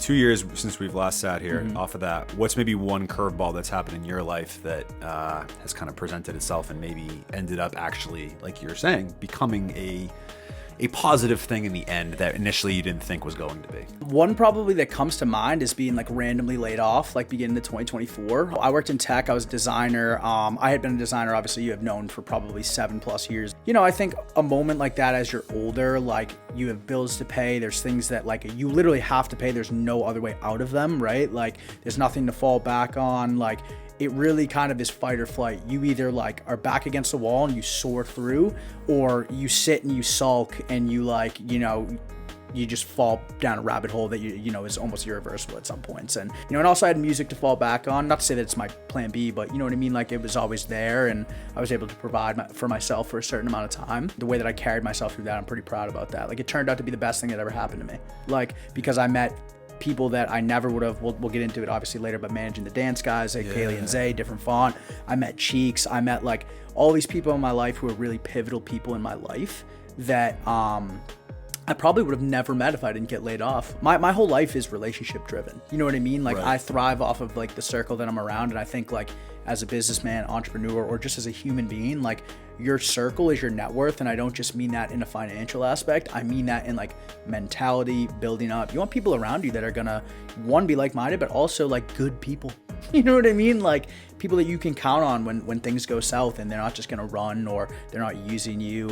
2 years since we've last sat here, off of that, what's maybe one curveball that's happened in your life that has kind of presented itself and maybe ended up actually, like you're saying, becoming a positive thing in the end that initially you didn't think was going to be? One probably that comes to mind is being like randomly laid off, like beginning of 2024. I worked in tech. I was a designer. I had been a designer, obviously you have known for probably 7+ years. You know, I think a moment like that as you're older, like you have bills to pay. There's things that like you literally have to pay. There's no other way out of them, right? Like there's nothing to fall back on. Like it really kind of is fight or flight. You either like are back against the wall and you soar through, or you sit and you sulk and you like, you know, you just fall down a rabbit hole that you know is almost irreversible at some points. And you know, and also I had music to fall back on. Not to say that it's my plan B, but you know what I mean? Like it was always there, and I was able to provide for myself for a certain amount of time. The way that I carried myself through that, I'm pretty proud about that. Like it turned out to be the best thing that ever happened to me. Like because I met people that I never would have, we'll get into it obviously later, but managing the dance guys like Kaylee and Zay, different font. I met Cheeks. I met like all these people in my life who are really pivotal people in my life that I probably would have never met if I didn't get laid off. My whole life is relationship driven. You know what I mean? Like I thrive off of like the circle that I'm around. And I think like as a businessman, entrepreneur, or just as a human being, like your circle is your net worth. And I don't just mean that in a financial aspect. I mean that in like mentality, building up. You want people around you that are gonna, one, be like-minded, but also like good people. You know what I mean? Like people that you can count on when things go south, and they're not just gonna run or they're not using you.